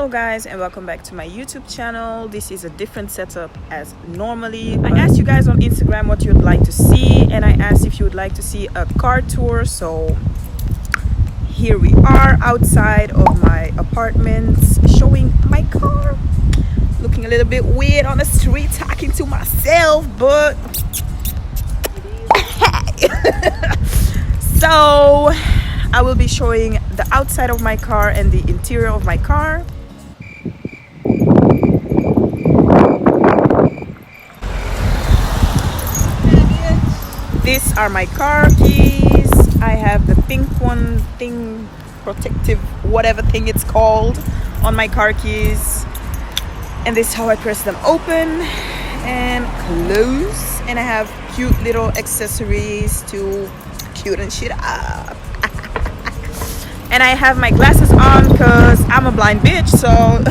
Hello guys, and welcome back to my YouTube channel. This is a different setup as normally. I asked you guys on Instagram what you'd like to see, and I asked if you would like to see a car tour. So here we are outside of my apartment, showing my car. Looking a little bit weird on the street talking to myself, but so I will be showing the outside of my car and the interior of my car. These are my car keys. I have the pink one thing, protective, whatever thing it's called, on my car keys. And this is how I press them open and close. And I have cute little accessories to cuten shit up. And I have my glasses on because I'm a blind bitch, so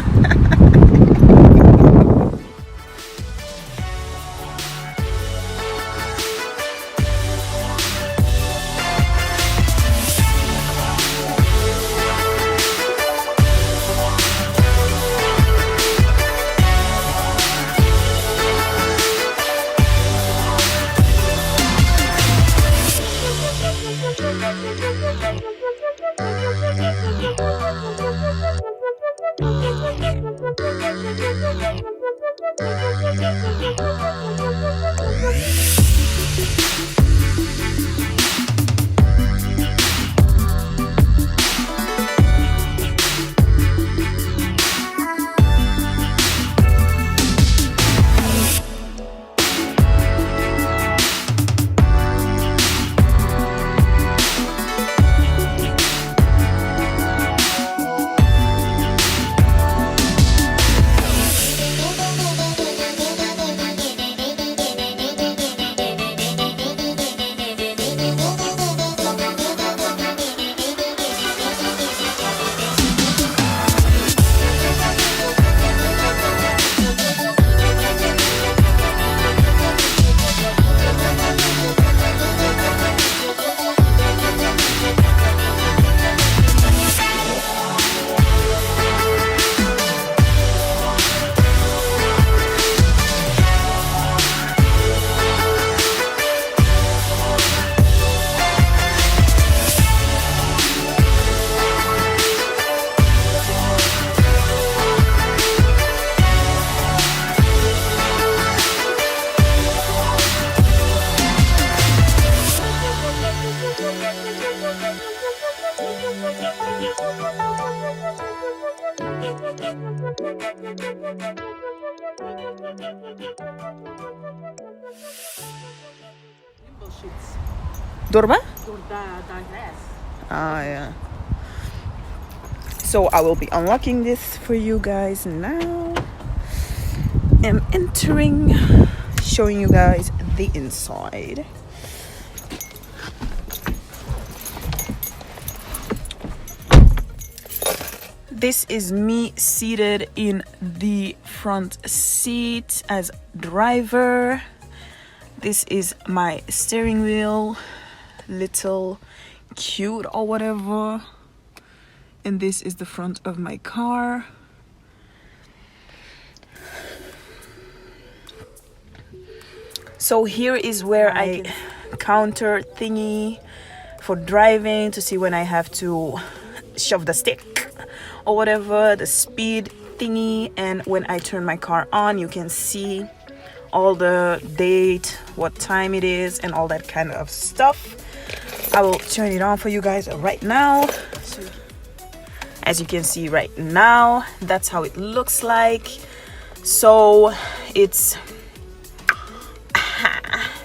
Dorba? Ah, yeah. So I will be unlocking this for you guys now. I'm entering, showing you guys the inside. This is me seated in the front seat as driver. This is my steering wheel, little cute or whatever. And this is the front of my car. So here is where I counter thingy for driving to see when I have to shove the stick or whatever, the speed thingy. And when I turn my car on, you can see all the date, what time it is, and all that kind of stuff. I will turn it on for you guys right now. So, as you can see right now, that's how it looks like. So it's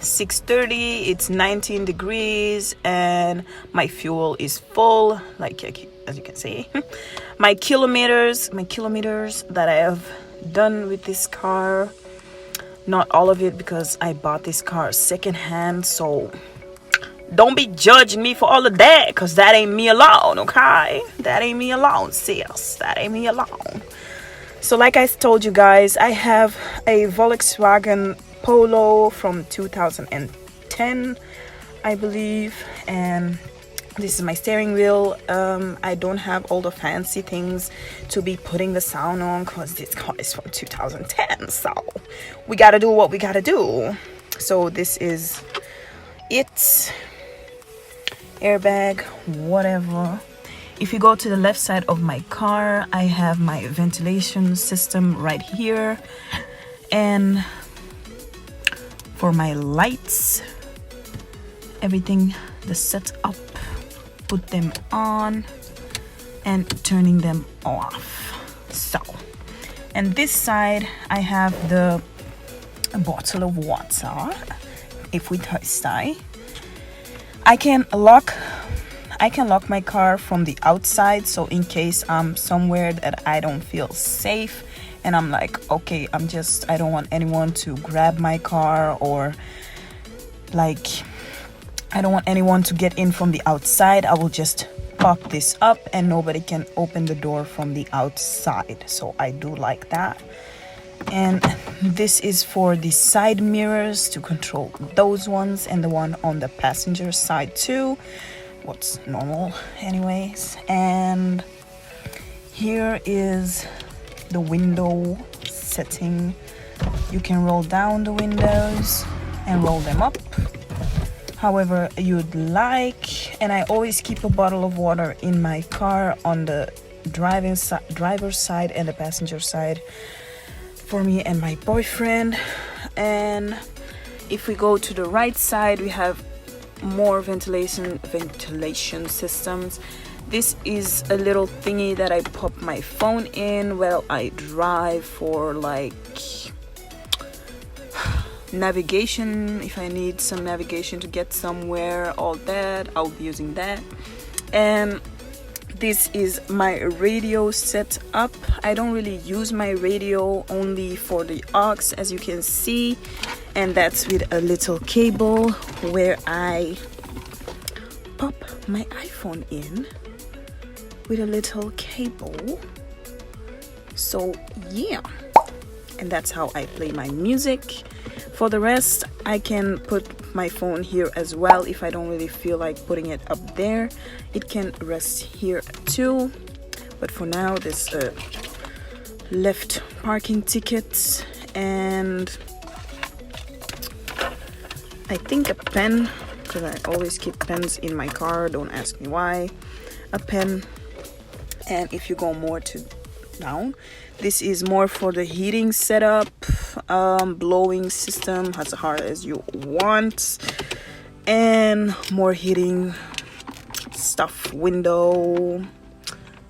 6:30, it's 19 degrees, and my fuel is full, like as you can see. My kilometers that I have done with this car, not all of it because I bought this car secondhand, so don't be judging me for all of that, because that ain't me alone, okay? That ain't me alone, sis. That ain't me alone. So like I told you guys, I have a Volkswagen POLO from 2010, I believe, and This is my steering wheel. I don't have all the fancy things to be putting the sound on because this car is from 2010, so we gotta do what we gotta do. So this is it. Airbag, whatever. If you go to the left side of my car, I have my ventilation system right here, and for my lights, everything, the setup, put them on and turning them off. So, and this side I have the bottle of water. If we thirsty, I can lock my car from the outside, so in case I'm somewhere that I don't feel safe and I'm like, okay, I don't want anyone to grab my car, or like I don't want anyone to get in from the outside, I will just pop this up and nobody can open the door from the outside. So I do like that. And this is for the side mirrors, to control those ones, and the one on the passenger side too. What's normal anyways. And here is the window setting. You can roll down the windows and roll them up however you'd like. And I always keep a bottle of water in my car on the driver's side and the passenger side for me and my boyfriend. And if we go to the right side, we have more ventilation systems. This is a little thingy that I pop my phone in while I drive for like navigation. If I need some navigation to get somewhere, all that, I'll be using that. And this is my radio set up. I don't really use my radio, only for the aux, as you can see, and that's with a little cable where I pop my iPhone in with a little cable. So yeah, and that's how I play my music. For the rest, I can put my phone here as well if I don't really feel like putting it up there. It can rest here too, but for now this left parking ticket, and I think a pen, because I always keep pens in my car, don't ask me why. A pen. And if you go more to down, this is more for the heating setup, blowing system as hard as you want, and more heating stuff, window,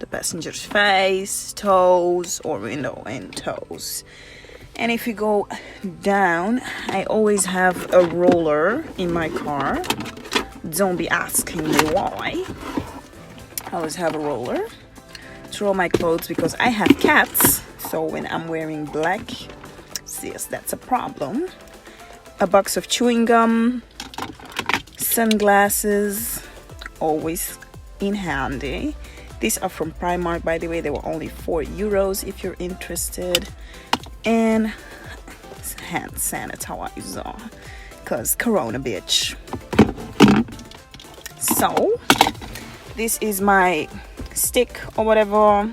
the passenger's face, toes, or window and toes. And if you go down, I always have a roller in my car. Don't be asking me why. I always have a roller to roll my clothes because I have cats, so when I'm wearing black, yes, that's a problem. A box of chewing gum, sunglasses, always in handy. These are from Primark, by the way. They were only €4 if you're interested. And hand sanitizer, cause Corona, bitch. So this is my stick or whatever,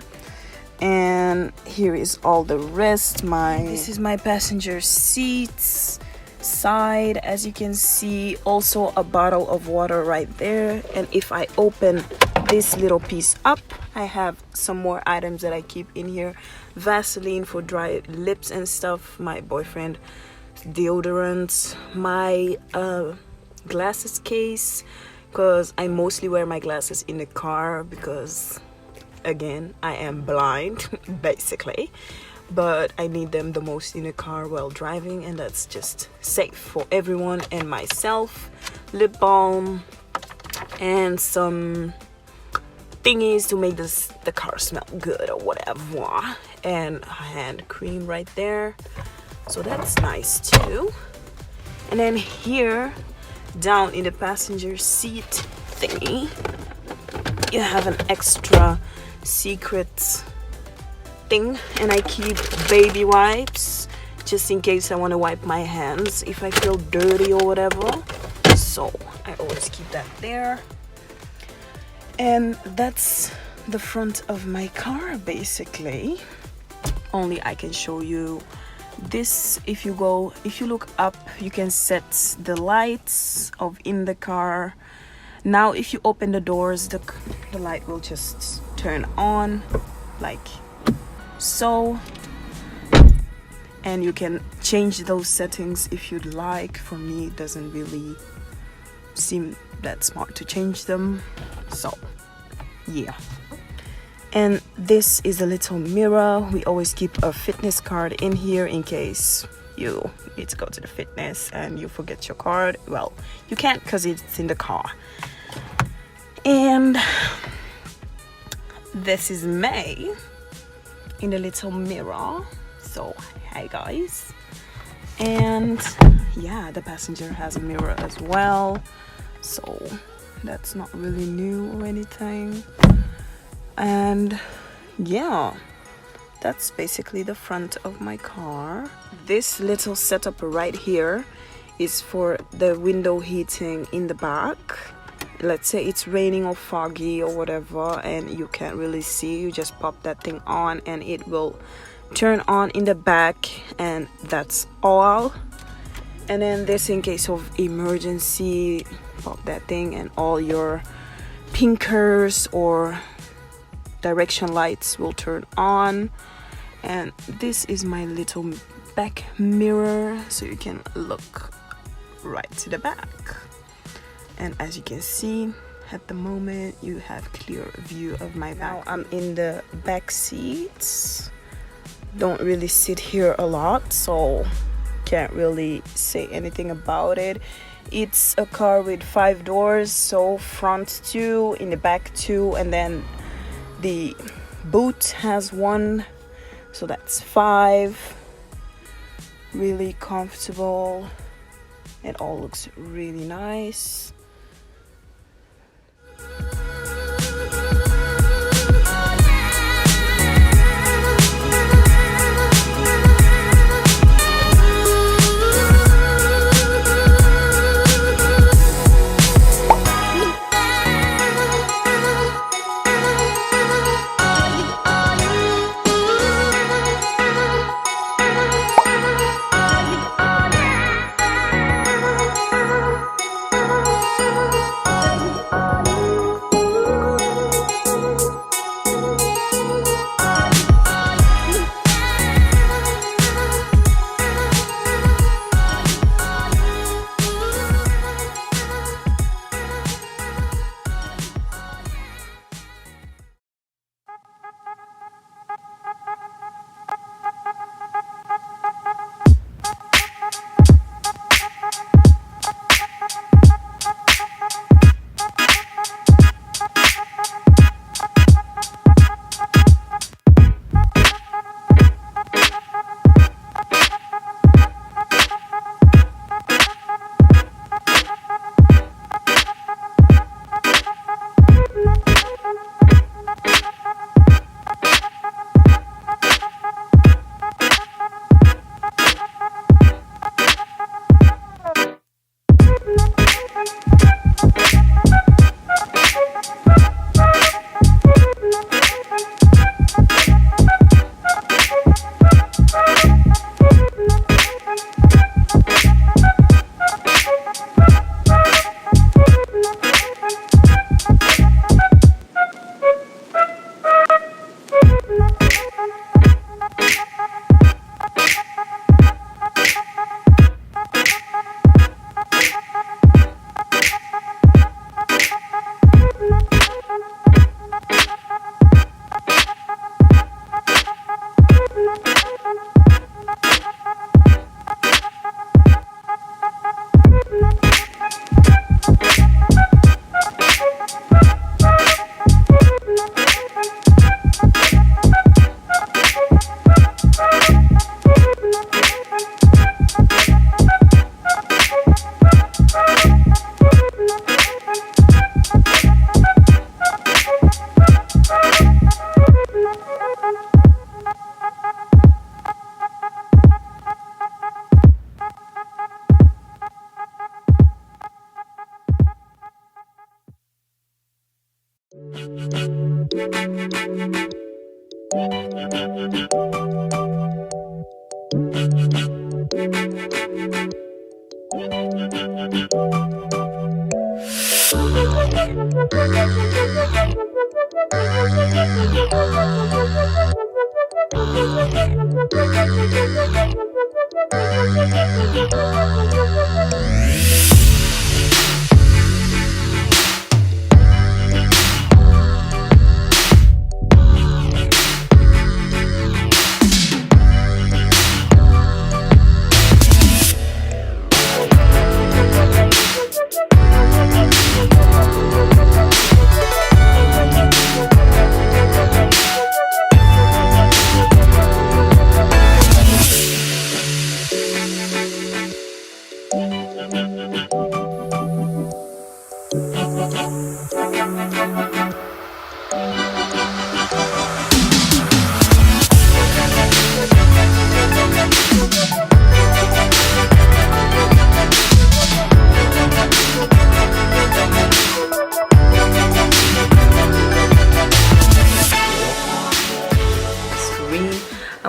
and here is all the rest. This is my passenger seats side, as you can see. Also a bottle of water right there, and if I open this little piece up, I have some more items that I keep in here. Vaseline for dry lips and stuff, my boyfriend deodorant, my glasses case, because I mostly wear my glasses in the car because, again, I am blind basically, but I need them the most in the car while driving, and that's just safe for everyone and myself. Lip balm and some thingies to make the car smell good or whatever, and hand cream right there, so that's nice too. And then here down in the passenger seat thingy, you have an extra secret thing, and I keep baby wipes just in case I want to wipe my hands if I feel dirty or whatever, so I always keep that there. And that's the front of my car basically. Only I can show you this. If you look up, you can set the lights of in the car. Now if you open the doors, the light will just turn on like so, and you can change those settings if you'd like. For me, it doesn't really seem that smart to change them, so yeah. And this is a little mirror. We always keep a fitness card in here in case you need to go to the fitness and you forget your card. Well, you can't because it's in the car. And this is May in a little mirror. So hi guys. And yeah, the passenger has a mirror as well, so that's not really new or anything. And yeah, that's basically the front of my car. This little setup right here is for the window heating in the back. Let's say it's raining or foggy or whatever and you can't really see, you just pop that thing on and it will turn on in the back, and that's all. And then this, in case of emergency, pop that thing and all your pinkers or direction lights will turn on. And this is my little back mirror, so you can look right to the back. And as you can see, at the moment you have clear view of my back. Now I'm in the back seats. Don't really sit here a lot, so can't really say anything about it. It's a car with 5 doors, so front 2, in the back 2, and then the boot has 1, so that's 5. Really comfortable. It all looks really nice.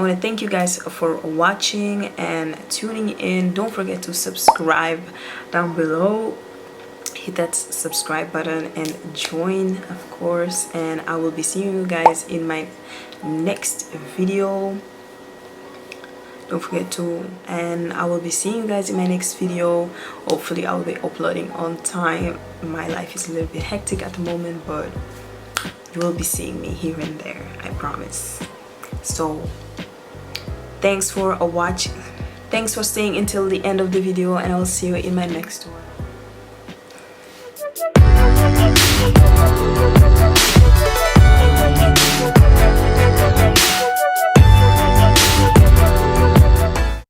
I want to thank you guys for watching and tuning in. Don't forget to subscribe down below. Hit that subscribe button and join, of course, and I will be seeing you guys in my next video. Don't forget to, and I will be seeing you guys in my next video. Hopefully I'll be uploading on time. My life is a little bit hectic at the moment, but you will be seeing me here and there, I promise. So thanks for watching, thanks for staying until the end of the video, and I'll see you in my next one.